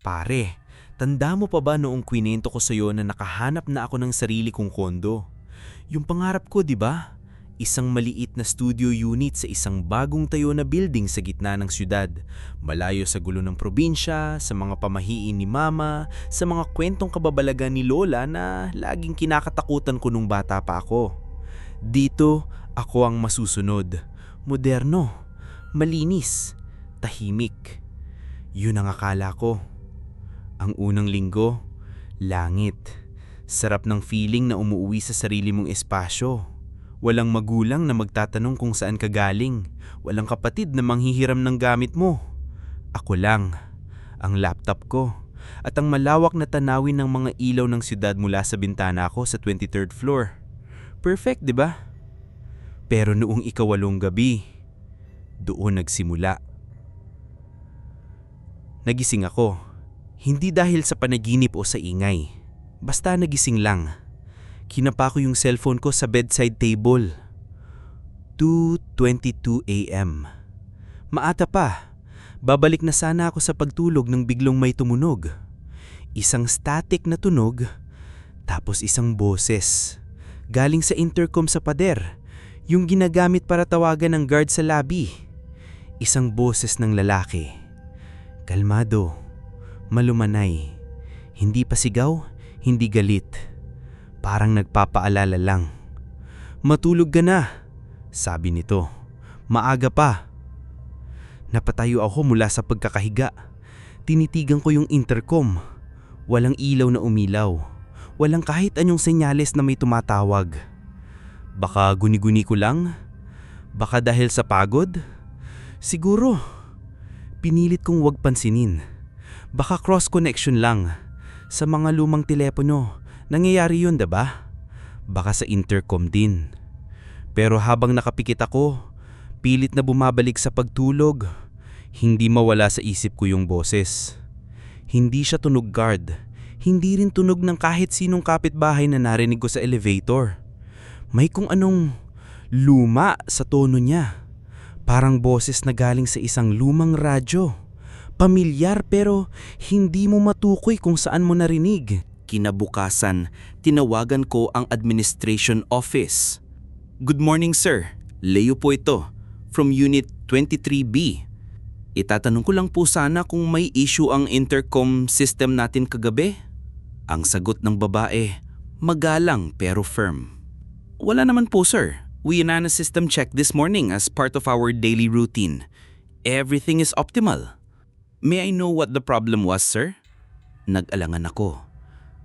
Pare, tanda mo pa ba noong kwinento ko sa'yo na nakahanap na ako ng sarili kong kondo? Yung pangarap ko, di ba? Isang maliit na studio unit sa isang bagong tayo na building sa gitna ng syudad. Malayo sa gulo ng probinsya, sa mga pamahiin ni mama, sa mga kwentong kababalagan ni lola na laging kinakatakutan ko nung bata pa ako. Dito, ako ang masusunod. Moderno, malinis, tahimik. Yun ang akala ko. Ang unang linggo, langit. Sarap ng feeling na umuwi sa sarili mong espasyo. Walang magulang na magtatanong kung saan ka galing. Walang kapatid na manghihiram ng gamit mo. Ako lang, ang laptop ko, at ang malawak na tanawin ng mga ilaw ng siyudad mula sa bintana ko sa 23rd floor. Perfect, di ba? Pero noong ikawalong gabi, doon nagsimula. Nagising ako, hindi dahil sa panaginip o sa ingay. Basta nagising lang. Kinapa ko yung cellphone ko sa bedside table. 2:22 a.m. Maata pa. Babalik na sana ako sa pagtulog nang biglang may tumunog. Isang static na tunog, tapos isang boses. Galing sa intercom sa pader, yung ginagamit para tawagan ng guard sa lobby. Isang boses ng lalaki. Kalmado, malumanay. Hindi pa sigaw, hindi galit. Parang nagpapaalala lang. Matulog ka na, sabi nito. Maaga pa. Napatayo ako mula sa pagkakahiga. Tinitigan ko yung intercom. Walang ilaw na umilaw. Walang kahit anyong senyales na may tumatawag. Baka guni-guni ko lang? Baka dahil sa pagod? Siguro. Pinilit kong wag pansinin. Baka cross connection lang. Sa mga lumang telepono, nangyayari yun, diba? Baka sa intercom din. Pero habang nakapikit ako, pilit na bumabalik sa pagtulog. Hindi mawala sa isip ko yung boses. Hindi siya tunog guard. Hindi rin tunog ng kahit sinong kapitbahay na narinig ko sa elevator. May kung anong luma sa tono niya. Parang boses na galing sa isang lumang radyo. Pamilyar pero hindi mo matukoy kung saan mo narinig. Kinabukasan, tinawagan ko ang administration office. Good morning sir, Leo po ito, from Unit 23B. Itatanong ko lang po sana kung may issue ang intercom system natin kagabi. Ang sagot ng babae, magalang pero firm. Wala naman po sir, we ran a system check this morning as part of our daily routine. Everything is optimal. May I know what the problem was sir? Nag-alangan ako.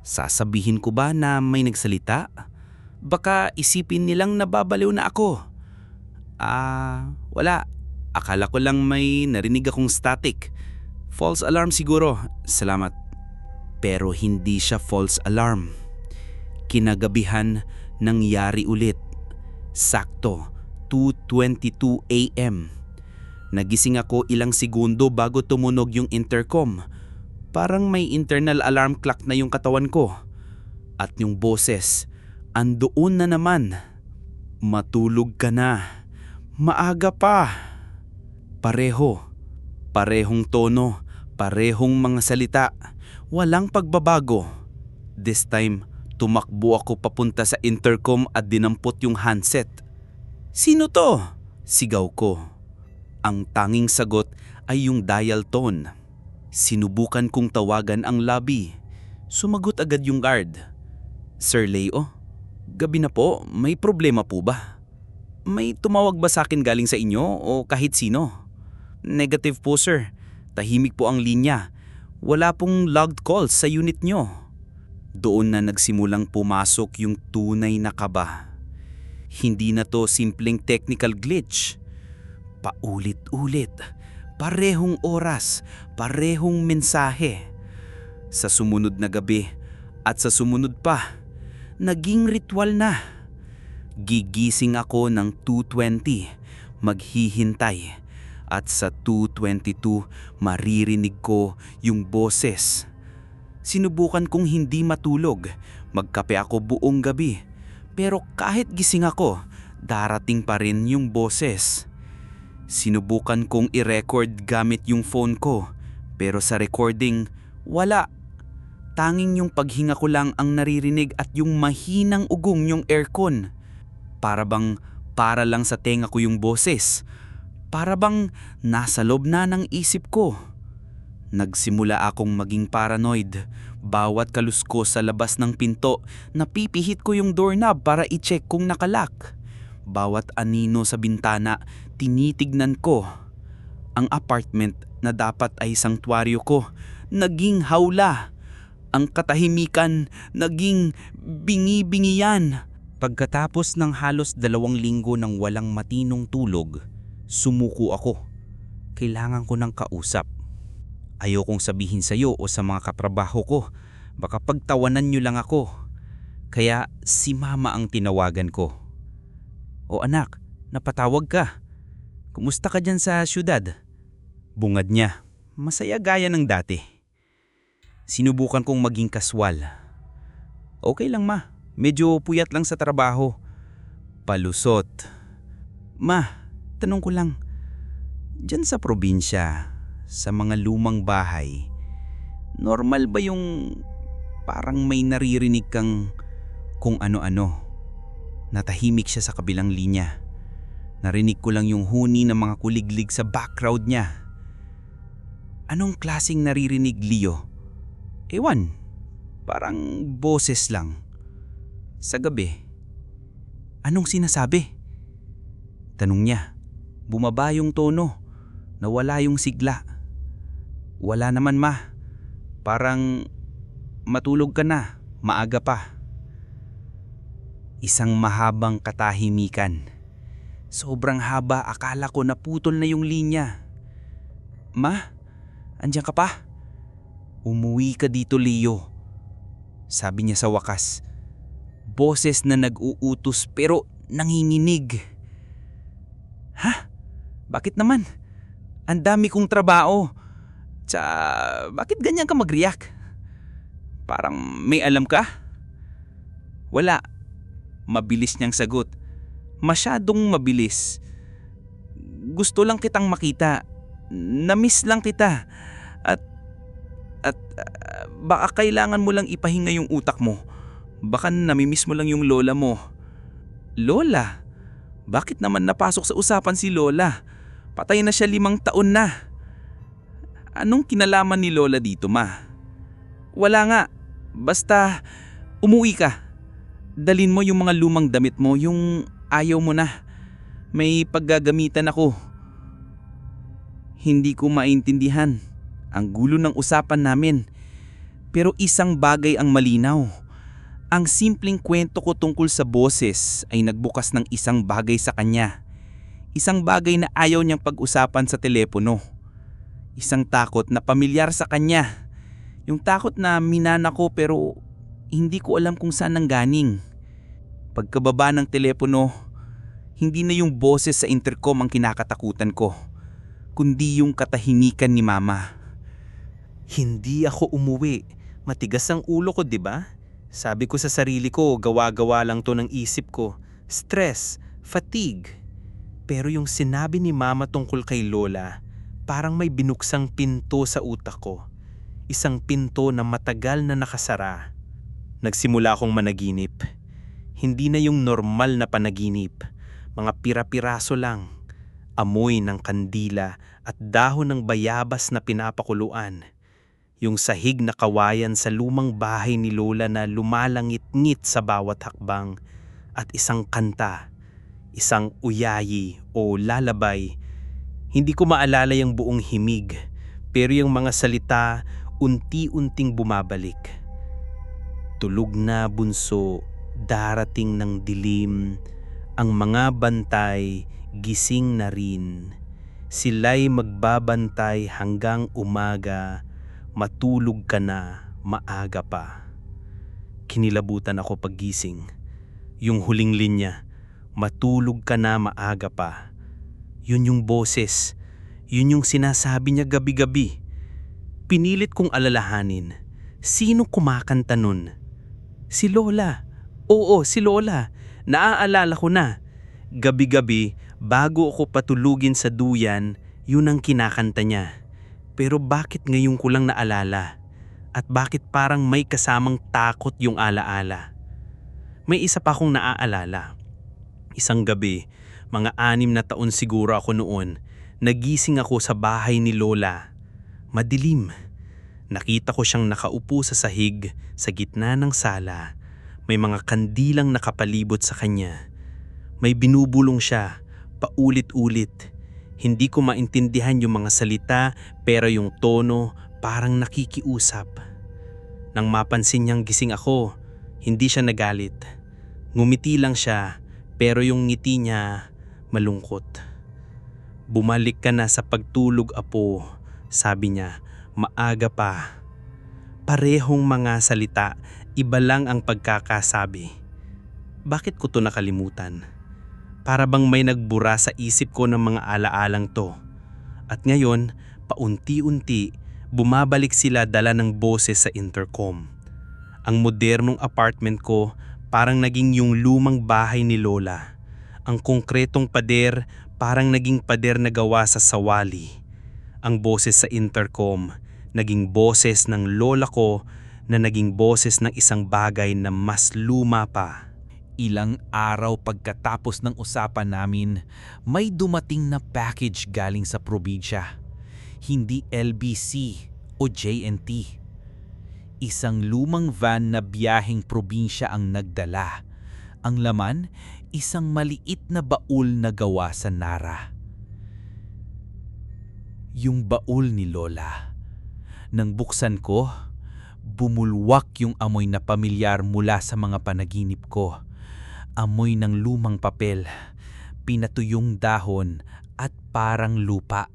Sasabihin ko ba na may nagsalita? Baka isipin nilang nababaliw na ako. Wala. Akala ko lang may narinig akong static. False alarm siguro. Salamat. Pero hindi siya false alarm. Kinagabihan, nangyari ulit. Sakto, 2:22 a.m. Nagising ako ilang segundo bago tumunog yung intercom. Parang may internal alarm clock na yung katawan ko. At yung boses, andoon na naman. Matulog ka na. Maaga pa. Parehong tono, parehong mga salita. Walang pagbabago. This time, tumakbo ako papunta sa intercom at dinampot yung handset. Sino to? Sigaw ko. Ang tanging sagot ay yung dial tone. Sinubukan kong tawagan ang lobby. Sumagot agad yung guard. Sir Leo, gabi na po, may problema po ba? May tumawag ba sa akin galing sa inyo o kahit sino? Negative po sir, tahimik po ang linya. Wala pong logged calls sa unit nyo. Doon na nagsimulang pumasok yung tunay na kaba. Hindi na to simpleng technical glitch. Paulit-ulit. Parehong oras, parehong mensahe. Sa sumunod na gabi at sa sumunod pa, naging ritual na. Gigising ako ng 2:20, maghihintay. At sa 2:22, maririnig ko yung boses. Sinubukan kong hindi matulog, magkape ako buong gabi. Pero kahit gising ako, darating pa rin yung boses. Sinubukan kong i-record gamit yung phone ko, pero sa recording, Wala. Tanging yung paghinga ko lang ang naririnig at yung mahinang ugong yung aircon. Para lang sa tenga ko yung boses. Para bang nasa loob na ng isip ko. Nagsimula akong maging paranoid. Bawat kaluskos sa labas ng pinto, napipihit ko yung doorknob para i-check kung nakalock. Bawat anino sa bintana, tinitignan ko. Ang apartment na dapat ay sanctuaryo ko, naging hawla. Ang katahimikan, naging bingi-bingiyan. Pagkatapos ng halos 2 linggo ng walang matinong tulog, sumuko ako. Kailangan ko ng kausap. Ayokong sabihin sa'yo o sa mga katrabaho ko, baka pagtawanan nyo lang ako. Kaya si mama ang tinawagan ko. O anak, napatawag ka. Kumusta ka dyan sa syudad? Bungad niya, masaya gaya ng dati. Sinubukan kong maging kaswal. Okay lang ma, medyo puyat lang sa trabaho. Palusot. Ma, tanong ko lang, dyan sa probinsya, sa mga lumang bahay, normal ba yung parang may naririnig kang kung ano-ano? Natahimik siya sa kabilang linya. Narinig ko lang yung huni ng mga kuliglig sa background niya. Anong klaseng naririnig, Leo? Ewan, parang boses lang. Sa gabi. Anong sinasabi? Tanong niya. Bumaba yung tono. Nawala yung sigla. Wala naman ma. Parang matulog ka na. Maaga pa. Isang mahabang katahimikan. Sobrang haba, akala ko naputol na yung linya. Ma, andiyan ka pa? Umuwi ka dito, Leo. Sabi niya sa wakas. Boses na nag-uutos pero nanginginig. Ha? Bakit naman? Ang dami kong trabaho. Bakit ganyan ka mag-react? Parang may alam ka? Wala. Mabilis niyang sagot. Masyadong mabilis. Gusto lang kitang makita. Namiss lang kita. At baka kailangan mo lang ipahinga yung utak mo. Baka namimiss mo lang yung lola mo. Lola? Bakit naman napasok sa usapan si lola? Patay na siya 5 taon na. Anong kinalaman ni lola dito, ma? Wala nga. Basta umuwi ka. Dalin mo yung mga lumang damit mo, yung ayaw mo na. May paggagamitan ako. Hindi ko maintindihan ang gulo ng usapan namin. Pero isang bagay ang malinaw. Ang simpleng kwento ko tungkol sa boses ay nagbukas ng isang bagay sa kanya. Isang bagay na ayaw niyang pag-usapan sa telepono. Isang takot na pamilyar sa kanya. Yung takot na minana ko pero hindi ko alam kung saan nanggaling. Pagkababa ng telepono, hindi na yung boses sa intercom ang kinakatakutan ko, kundi yung katahimikan ni mama. Hindi ako umuwi. Matigas ang ulo ko, 'di ba? Sabi ko sa sarili ko, gawa-gawa lang to ng isip ko. Stress, fatigue. Pero yung sinabi ni mama tungkol kay lola, parang may binuksang pinto sa utak ko. Isang pinto na matagal na nakasara. Nagsimula akong managinip. Hindi na yung normal na panaginip. Mga pira-piraso lang. Amoy ng kandila at dahon ng bayabas na pinapakuluan. Yung sahig na kawayan sa lumang bahay ni lola na lumalangit-ngit sa bawat hakbang. At isang kanta, isang uyayi o lalabay. Hindi ko maalala yung buong himig, pero yung mga salita unti-unting bumabalik. Tulog na bunso, darating ng dilim, ang mga bantay gising na rin. Sila'y magbabantay hanggang umaga, matulog ka na, maaga pa. Kinilabutan ako paggising. Yung huling linya, matulog ka na, maaga pa. Yun yung boses, yun yung sinasabi niya gabi-gabi. Pinilit kong alalahanin, sino kumakanta nun? Si Lola. Oo, si Lola. Naaalala ko na. Gabi-gabi, bago ako patulugin sa duyan, yun ang kinakanta niya. Pero bakit ngayon ko lang naalala? At bakit parang may kasamang takot yung alaala? May isa pa akong naaalala. Isang gabi, mga 6 na taon siguro ako noon, nagising ako sa bahay ni Lola. Madilim. Nakita ko siyang nakaupo sa sahig sa gitna ng sala. May mga kandilang nakapalibot sa kanya. May binubulong siya, paulit-ulit. Hindi ko maintindihan yung mga salita pero yung tono parang nakikiusap. Nang mapansin niyang gising ako, hindi siya nagalit. Ngumiti lang siya pero yung ngiti niya malungkot. "Bumalik ka na sa pagtulog, apo," sabi niya. "Maaga pa." Parehong mga salita, iba lang ang pagkakasabi. Bakit ko to nakalimutan? Para bang may nagbura sa isip ko ng mga alaalang to. At ngayon, paunti-unti, bumabalik sila dala ng boses sa intercom. Ang modernong apartment ko parang naging yung lumang bahay ni Lola. Ang konkretong pader parang naging pader na gawa sa sawali. Ang boses sa intercom, naging boses ng lola ko na naging boses ng isang bagay na mas luma pa. Ilang araw pagkatapos ng usapan namin, may dumating na package galing sa probinsya. Hindi LBC o JNT. Isang lumang van na biyaheng probinsya ang nagdala. Ang laman, isang maliit na baul na gawa sa Nara. Yung baul ni Lola. Nang buksan ko, bumulwak yung amoy na pamilyar mula sa mga panaginip ko. Amoy ng lumang papel, pinatuyong dahon at parang lupa.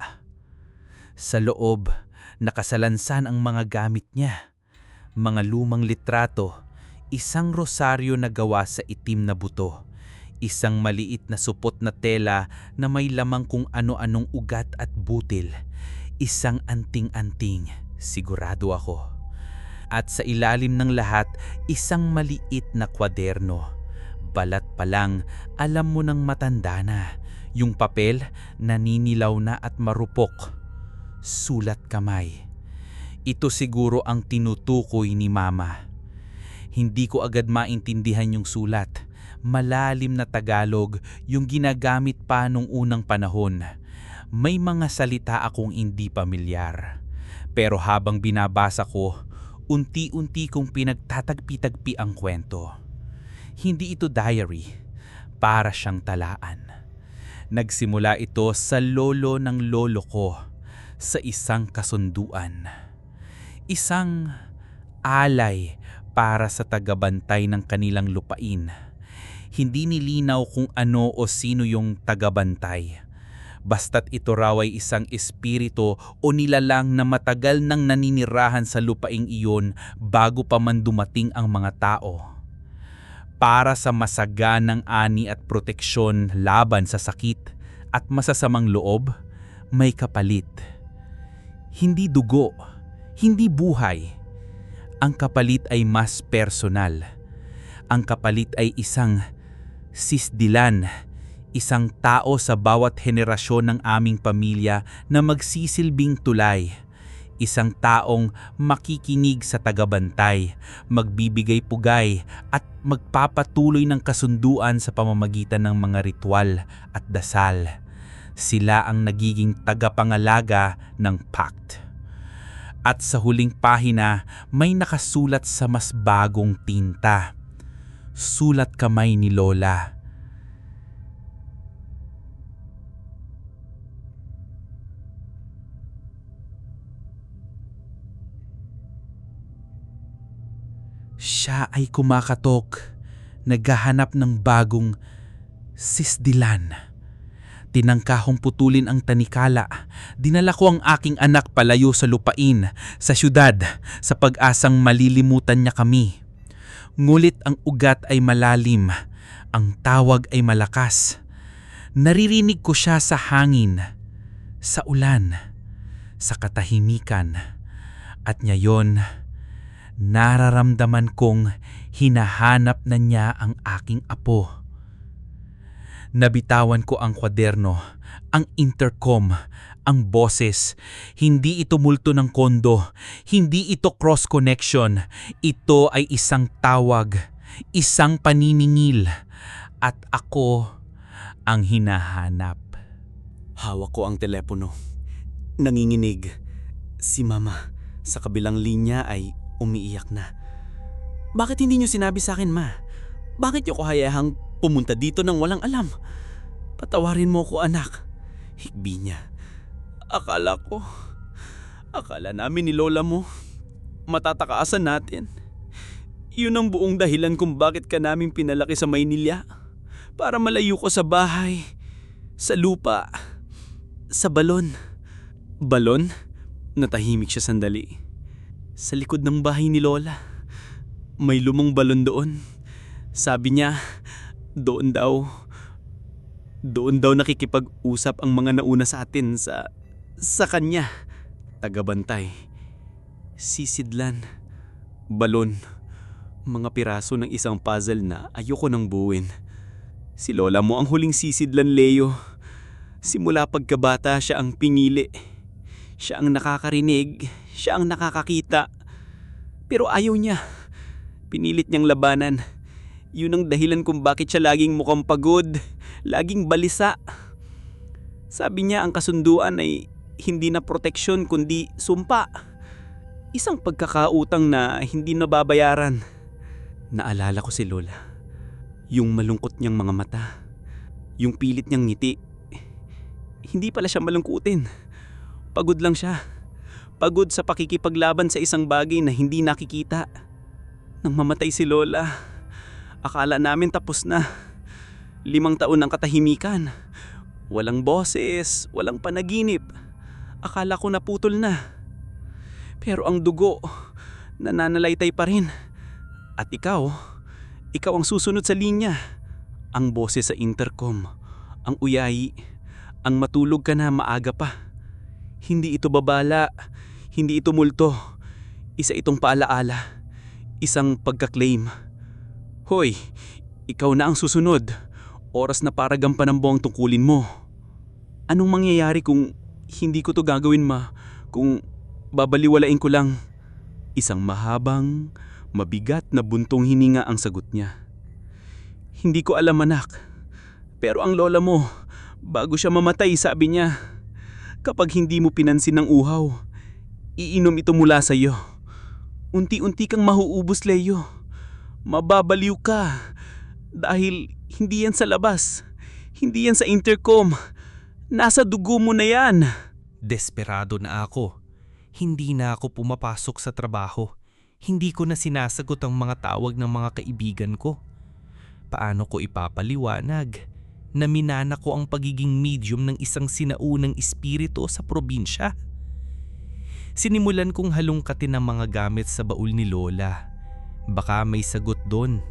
Sa loob, nakasalansan ang mga gamit niya. Mga lumang litrato, isang rosaryo na gawa sa itim na buto, isang maliit na supot na tela na may lamang kung ano-anong ugat at butil, isang anting-anting, sigurado ako. At sa ilalim ng lahat, isang maliit na kwaderno. Balat pa lang, alam mo nang matanda na. Yung papel, naninilaw na at marupok. Sulat kamay. Ito siguro ang tinutukoy ni Mama. Hindi ko agad maintindihan yung sulat. Malalim na Tagalog, yung ginagamit pa nung unang panahon. May mga salita akong hindi pamilyar. Pero habang binabasa ko, unti-unti kong pinagtatagpi-tagpi ang kwento. Hindi ito diary, para siyang talaan. Nagsimula ito sa lolo ng lolo ko, sa isang kasunduan. Isang alay para sa tagabantay ng kanilang lupain. Hindi nilinaw kung ano o sino yung tagabantay. Basta't ito raw ay isang espiritu o nilalang na matagal nang naninirahan sa lupaing iyon bago pa man dumating ang mga tao. Para sa masaganang ani at proteksyon laban sa sakit at masasamang loob, may kapalit. Hindi dugo, hindi buhay. Ang kapalit ay mas personal. Ang kapalit ay isang sisdilan, isang tao sa bawat henerasyon ng aming pamilya na magsisilbing tulay. Isang taong makikinig sa tagabantay, magbibigay pugay at magpapatuloy ng kasunduan sa pamamagitan ng mga ritual at dasal. Sila ang nagiging tagapangalaga ng pact. At sa huling pahina, may nakasulat sa mas bagong tinta. Sulat kamay ni Lola. Siya ay kumakatok, naghahanap ng bagong sisdilan. Tinangkahong putulin ang tanikala. Dinala ko ang aking anak palayo sa lupain, sa syudad, sa pag-asang malilimutan niya kami. Ngulit ang ugat ay malalim, ang tawag ay malakas. Naririnig ko siya sa hangin, sa ulan, sa katahimikan. At ngayon, nararamdaman kong hinahanap na niya ang aking apo. Nabitawan ko ang kwaderno, ang intercom, ang boses. Hindi ito multo ng kondo. Hindi ito cross-connection. Ito ay isang tawag, isang paniningil. At ako ang hinahanap. Hawak ko ang telepono. Nanginginig. Si Mama sa kabilang linya ay umiiyak na. Bakit hindi niyo sinabi sa akin, Ma? Bakit niyo ko hayahang pumunta dito nang walang alam? Patawarin mo ko, anak. Hikbi niya. Akala namin ni Lola mo, matatakaasan natin. Yun ang buong dahilan kung bakit ka namin pinalaki sa Maynila. Para malayo ko sa bahay, sa lupa, sa balon. Balon? Natahimik siya sandali. Sa likod ng bahay ni Lola, may lumang balon doon. Sabi niya, doon daw nakikipag-usap ang mga nauna sa atin sa kanya. Tagabantay, sisidlan, balon, mga piraso ng isang puzzle na ayoko nang buuin. Si Lola mo ang huling sisidlan, Leo. Simula pagkabata siya ang pingili. Siya ang nakakarinig, siya ang nakakakita. Pero ayaw niya. Pinilit niyang labanan. Yun ang dahilan kung bakit siya laging mukhang pagod, laging balisa. Sabi niya ang kasunduan ay hindi na proteksyon kundi sumpa. Isang pagkakautang na hindi nababayaran. Naalala ko si Lola. Yung malungkot niyang mga mata. Yung pilit niyang ngiti. Hindi pala siya malungkutin. Pagod lang siya. Pagod sa pakikipaglaban sa isang bagay na hindi nakikita. Nang mamatay si Lola, akala namin tapos na. 5 taon ng katahimikan. Walang boses, walang panaginip. Akala ko naputol na. Pero ang dugo, nananalaytay pa rin. At ikaw ang susunod sa linya. Ang boses sa intercom, ang uyayi, ang matulog ka na maaga pa. Hindi ito babala, hindi ito multo. Isa itong paalaala, isang pagka-claim. Hoy, ikaw na ang susunod. Oras na para gampanan mo ang tungkulin mo. Anong mangyayari kung hindi ko to gagawin, Ma? Kung babaliwalain ko lang? Isang mahabang, mabigat na buntong hininga ang sagot niya. Hindi ko alam, anak. Pero ang lola mo, bago siya mamatay, sabi niya, kapag hindi mo pinansin ng uhaw, iinom ito mula sa iyo. Unti-unti kang mahuubos, Leo. Mababaliw ka. Dahil hindi yan sa labas. Hindi yan sa intercom. Nasa dugo mo na yan. Desperado na ako. Hindi na ako pumapasok sa trabaho. Hindi ko na sinasagot ang mga tawag ng mga kaibigan ko. Paano ko ipapaliwanag na minana ko ang pagiging medium ng isang sinaunang espiritu sa probinsya? Sinimulan kong halungkatin ang mga gamit sa baul ni Lola. Baka may sagot doon.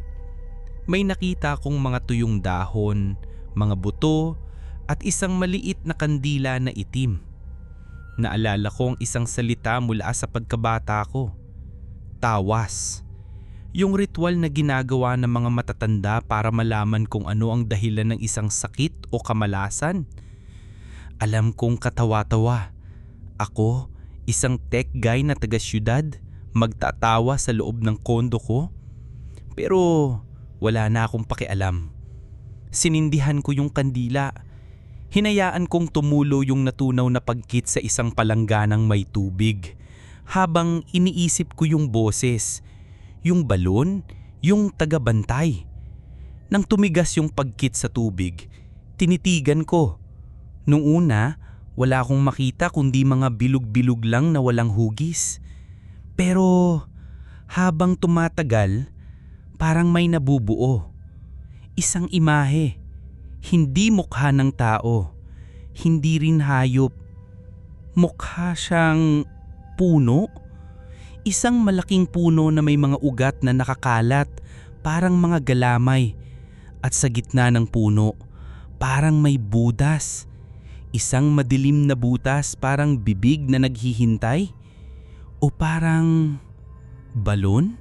May nakita kong mga tuyong dahon, mga buto, at isang maliit na kandila na itim. Naalala ko ang isang salita mula sa pagkabata ko. Tawas. Yung ritual na ginagawa ng mga matatanda para malaman kung ano ang dahilan ng isang sakit o kamalasan. Alam kong katawa-tawa. Ako, isang tech guy na taga-syudad, magtatawa sa loob ng kondo ko. Pero wala na akong pakialam. Sinindihan ko yung kandila. Hinayaan kong tumulo yung natunaw na pagkit sa isang palangganang may tubig. Habang iniisip ko yung boses, yung balon, yung tagabantay. Nang tumigas yung pagkit sa tubig, tinitigan ko. Nung una, wala akong makita kundi mga bilog-bilog lang na walang hugis. Pero habang tumatagal, parang may nabubuo. Isang imahe. Hindi mukha ng tao. Hindi rin hayop. Mukha siyang puno. Isang malaking puno na may mga ugat na nakakalat, parang mga galamay. At sa gitna ng puno, parang may butas. Isang madilim na butas, parang bibig na naghihintay. O parang balon?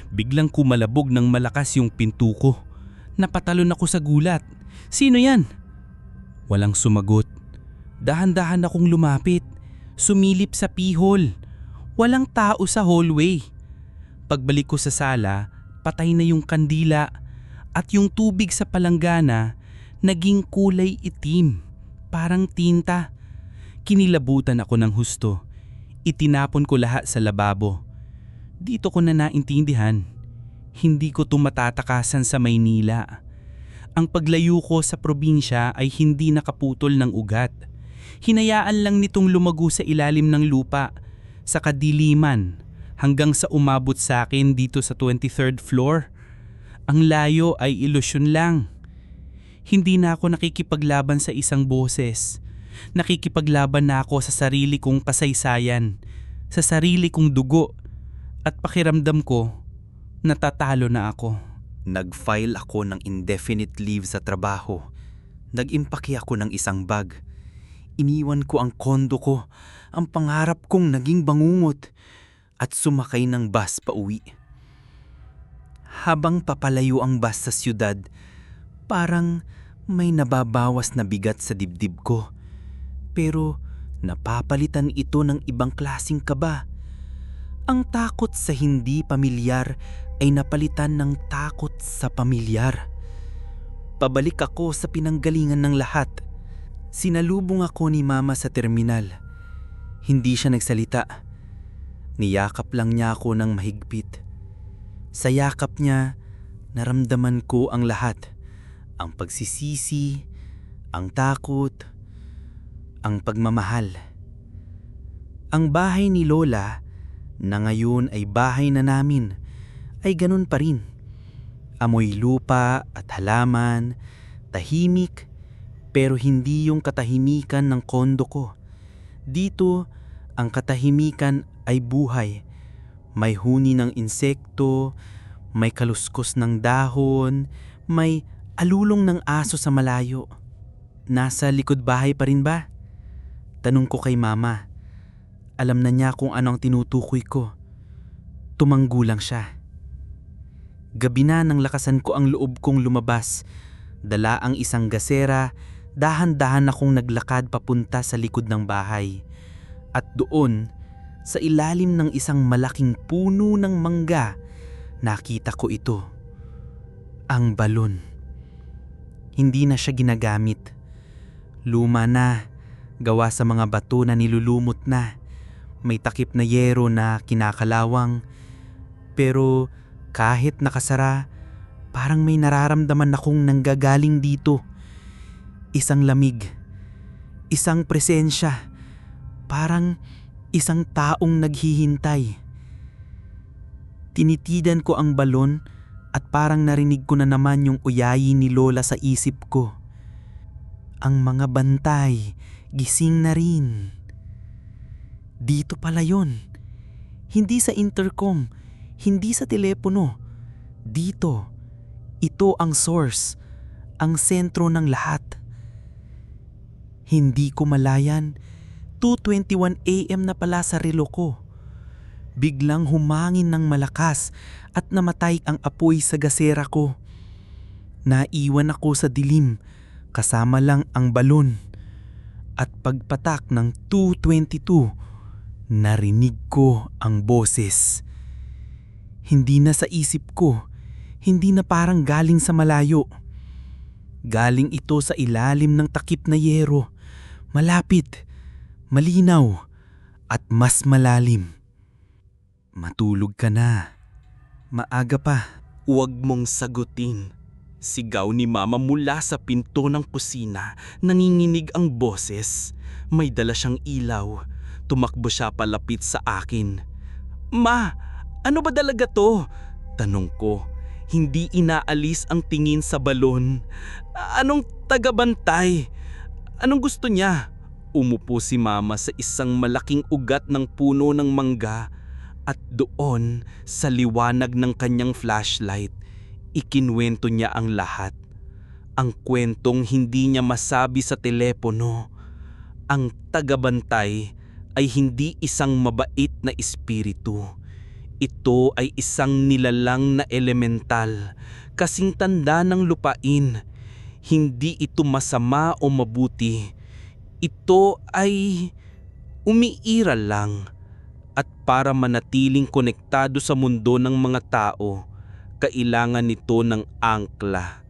Biglang kumalabog ng malakas yung pinto ko. Napatalon ako sa gulat. Sino yan? Walang sumagot. Dahan-dahan akong lumapit, sumilip sa pihol. Walang tao sa hallway. Pagbalik ko sa sala, patay na yung kandila at yung tubig sa palanggana naging kulay itim, parang tinta. Kinilabutan ako ng husto. Itinapon ko lahat sa lababo. Dito ko na naintindihan, hindi ko tumatatakasan sa Maynila. Ang paglayo ko sa probinsya ay hindi nakaputol ng ugat. Hinayaan lang nitong lumago sa ilalim ng lupa, sa kadiliman, hanggang sa umabot sa akin dito sa 23rd floor. Ang layo ay ilusyon lang. Hindi na ako nakikipaglaban sa isang boses. Nakikipaglaban na ako sa sarili kong kasaysayan, sa sarili kong dugo, at pakiramdam ko, natatalo na ako. Nag-file ako ng indefinite leave sa trabaho. Nag-impake ako ng isang bag. Iniwan ko ang kondo ko, ang pangarap kong naging bangungot, at sumakay ng bus pa uwi. Habang papalayo ang bus sa siyudad, parang may nababawas na bigat sa dibdib ko. Pero napapalitan ito ng ibang klaseng kaba. Ang takot sa hindi pamilyar ay napalitan ng takot sa pamilyar. Pabalik ako sa pinanggalingan ng lahat. Sinalubong ako ni Mama sa terminal. Hindi siya nagsalita. Niyakap lang niya ako ng mahigpit. Sa yakap niya, naramdaman ko ang lahat. Ang pagsisisi, ang takot, ang pagmamahal. Ang bahay ni Lola, na ngayon ay bahay na namin, ay ganun pa rin. Amoy lupa at halaman, tahimik, pero hindi yung katahimikan ng kondo ko. Dito, ang katahimikan ay buhay. May huni ng insekto, may kaluskos ng dahon, may alulong ng aso sa malayo. Nasa likod bahay pa rin ba? Tanong ko kay Mama. Alam na niya kung ano ang tinutukoy ko. Tumanggo lang siya. Gabi na nang lakasan ko ang loob kong lumabas. Dala ang isang gasera, dahan-dahan akong naglakad papunta sa likod ng bahay. At doon, sa ilalim ng isang malaking puno ng mangga, nakita ko ito. Ang balon. Hindi na siya ginagamit. Luma na, gawa sa mga bato na nilulumot na. May takip na yero na kinakalawang. Pero kahit nakasara, parang may nararamdaman akong nanggagaling dito. Isang lamig, isang presensya, parang isang taong naghihintay. Tinitidan ko ang balon at parang narinig ko na naman yung uyayi ni Lola sa isip ko. Ang mga bantay, gising na rin. Dito pala yun. Hindi sa intercom, hindi sa telepono. Dito, ito ang source, ang sentro ng lahat. Hindi ko malayan, 2:21 AM na pala sa relo ko. Biglang humangin ng malakas at namatay ang apoy sa gasera ko. Naiwan ako sa dilim, kasama lang ang balon. At pagpatak ng 2:22, narinig ko ang boses. Hindi na sa isip ko, hindi na parang galing sa malayo. Galing ito sa ilalim ng takip na yero, malapit, malinaw, at mas malalim. Matulog ka na. Maaga pa. Huwag mong sagutin. Sigaw ni Mama mula sa pinto ng kusina. Nanginginig ang boses. May dala siyang ilaw. Tumakbo siya palapit sa akin. Ma, ano ba dalaga to? Tanong ko. Hindi inaalis ang tingin sa balon. Anong tagabantay? Anong gusto niya? Umupo si Mama sa isang malaking ugat ng puno ng mangga at doon sa liwanag ng kanyang flashlight, ikinwento niya ang lahat. Ang kwentong hindi niya masabi sa telepono. Ang tagabantay ay hindi isang mabait na espiritu. Ito ay isang nilalang na elemental, kasing tanda ng lupain. Hindi ito masama o mabuti. Ito ay umiiral lang at para manatiling konektado sa mundo ng mga tao, kailangan nito ng angkla,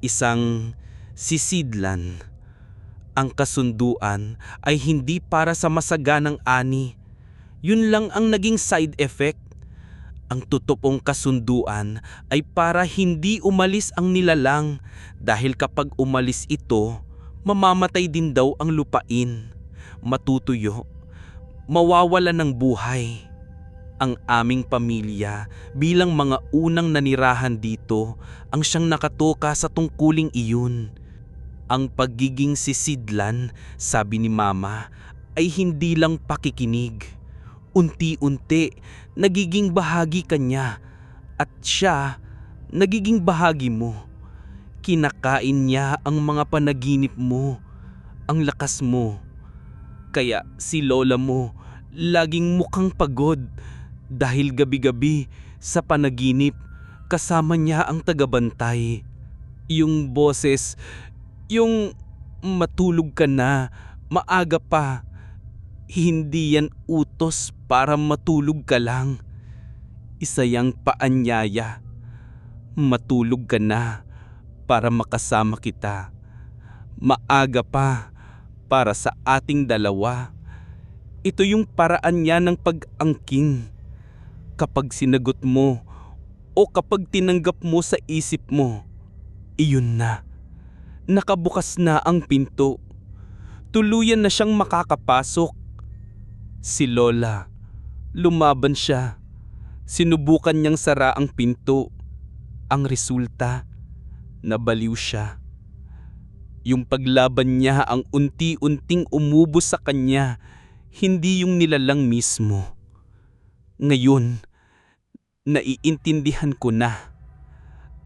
isang sisidlan. Ang kasunduan ay hindi para sa masaganang ani. Yun lang ang naging side effect. Ang totoong kasunduan ay para hindi umalis ang nilalang dahil kapag umalis ito, mamamatay din daw ang lupain, matutuyo, mawawala ng buhay. Ang aming pamilya bilang mga unang nanirahan dito ang siyang nakatoka sa tungkuling iyon. Ang pagiging sisidlan, sabi ni Mama, ay hindi lang pakikinig. Unti-unti, nagiging bahagi ka niya at siya, nagiging bahagi mo. Kinakain niya ang mga panaginip mo, ang lakas mo. Kaya si lola mo, laging mukhang pagod dahil gabi-gabi sa panaginip kasama niya ang tagabantay. Yung boses, yung matulog ka na, maaga pa. Hindi yan utos para matulog ka lang. Isa yang paanyaya. Matulog ka na para makasama kita. Maaga pa para sa ating dalawa. Ito yung paraan niya ng pag-angking. Kapag sinagot mo o kapag tinanggap mo sa isip mo, iyon na. Nakabukas na ang pinto. Tuluyan na siyang makakapasok. Si Lola, lumaban siya. Sinubukan niyang sara ang pinto. Ang resulta, nabaliw siya. Yung paglaban niya ang unti-unting umubos sa kanya, hindi yung nilalang mismo. Ngayon, naiintindihan ko na.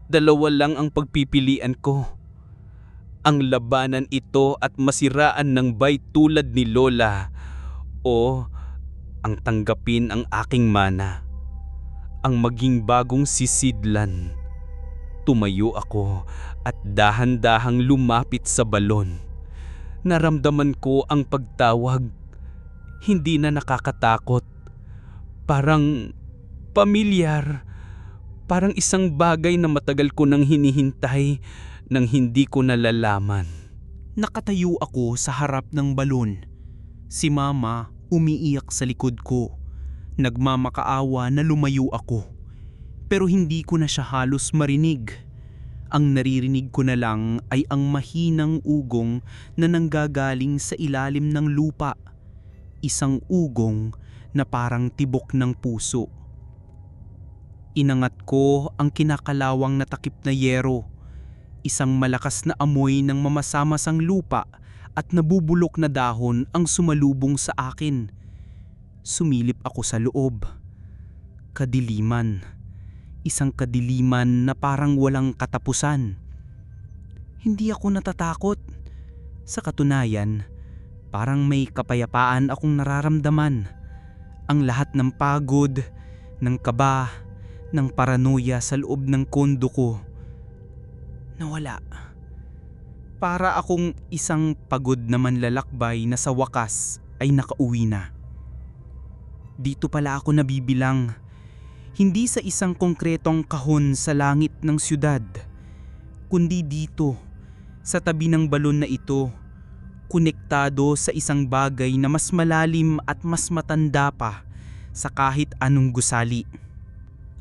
Dalawa lang ang pagpipilian ko. Ang labanan ito at masiraan ng bay tulad ni Lola o ang tanggapin ang aking mana. Ang maging bagong sisidlan. Tumayo ako at dahan-dahang lumapit sa balon. Naramdaman ko ang pagtawag. Hindi na nakakatakot. Parang pamilyar. Parang isang bagay na matagal ko nang hinihintay nang hindi ko nalalaman. Nakatayo ako sa harap ng balon. Si Mama umiiyak sa likod ko. Nagmamakaawa na lumayo ako. Pero hindi ko na siya halos marinig. Ang naririnig ko na lang ay ang mahinang ugong na nanggagaling sa ilalim ng lupa. Isang ugong na parang tibok ng puso. Inangat ko ang kinakalawang na takip na yero. Isang malakas na amoy ng mamasamasang lupa at nabubulok na dahon ang sumalubong sa akin. Sumilip ako sa loob. Kadiliman. Isang kadiliman na parang walang katapusan. Hindi ako natatakot. Sa katunayan, parang may kapayapaan akong nararamdaman. Ang lahat ng pagod, ng kaba, ng paranoia sa loob ng kondo ko nawala. Para akong isang pagod na manlalakbay na sa wakas ay nakauwi na. Dito pala ako nabibilang. Hindi sa isang konkretong kahon sa langit ng siyudad, kundi dito, sa tabi ng balon na ito, konektado sa isang bagay na mas malalim at mas matanda pa sa kahit anong gusali.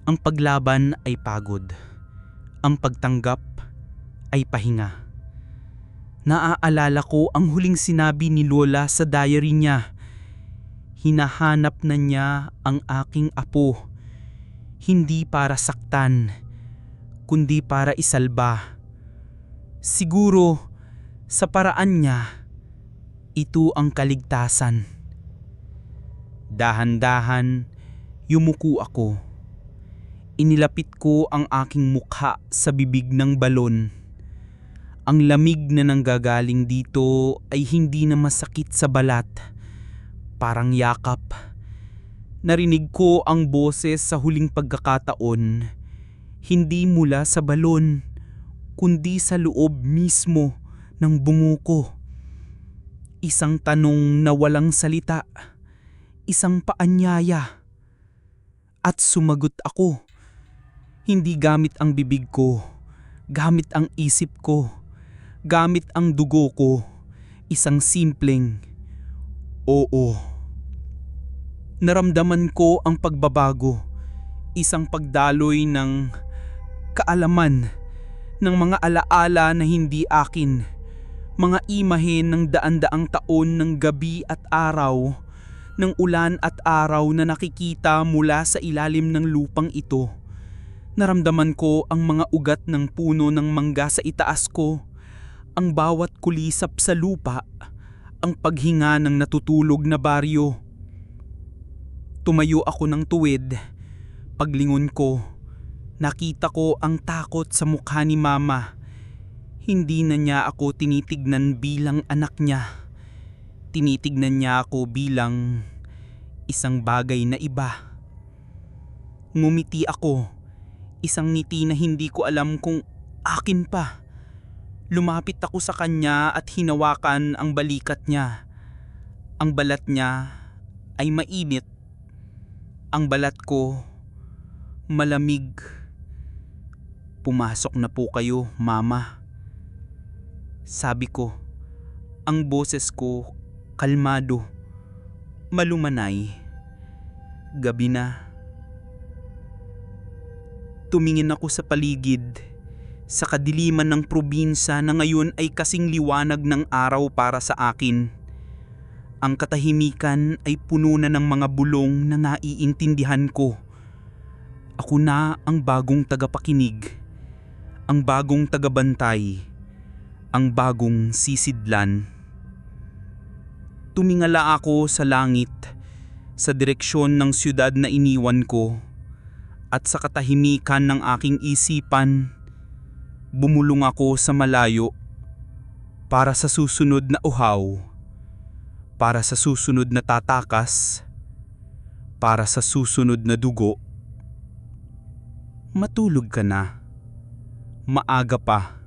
Ang paglaban ay pagod. Ang pagtanggap ay pahinga. Naaalala ko ang huling sinabi ni Lola sa diary niya. Hinahanap na niya ang aking apo. Hindi para saktan, kundi para isalba. Siguro, sa paraan niya, ito ang kaligtasan. Dahan-dahan, yumuko ako. Inilapit ko ang aking mukha sa bibig ng balon. Ang lamig na nanggagaling dito ay hindi na masakit sa balat. Parang yakap. Narinig ko ang boses sa huling pagkakataon, hindi mula sa balon, kundi sa loob mismo ng bungo ko. Isang tanong na walang salita, isang paanyaya. At sumagot ako, hindi gamit ang bibig ko, gamit ang isip ko, gamit ang dugo ko, isang simpleng oo. Naramdaman ko ang pagbabago, isang pagdaloy ng kaalaman, ng mga alaala na hindi akin, mga imahen ng daan-daang taon ng gabi at araw, ng ulan at araw na nakikita mula sa ilalim ng lupang ito. Naramdaman ko ang mga ugat ng puno ng mangga sa itaas ko, ang bawat kulisap sa lupa, ang paghinga ng natutulog na baryo. Tumayo ako ng tuwid. Paglingon ko, nakita ko ang takot sa mukha ni Mama. Hindi na niya ako tinitignan bilang anak niya. Tinitignan niya ako bilang isang bagay na iba. Ngumiti ako, isang ngiti na hindi ko alam kung akin pa. Lumapit ako sa kanya at hinawakan ang balikat niya. Ang balat niya ay mainit. Ang balat ko malamig. Pumasok na po kayo, Mama. Sabi ko, ang boses ko kalmado, malumanay. Gabi na. Tumingin ako sa paligid, sa kadiliman ng probinsya na ngayon ay kasing liwanag ng araw para sa akin. Ang katahimikan ay puno na ng mga bulong na naiintindihan ko. Ako na ang bagong tagapakinig, ang bagong tagabantay, ang bagong sisidlan. Tumingala ako sa langit, sa direksyon ng siyudad na iniwan ko, at sa katahimikan ng aking isipan, bumulong ako sa malayo para sa susunod na uhaw, para sa susunod na tatakas, para sa susunod na dugo. Matulog ka na. Maaga pa.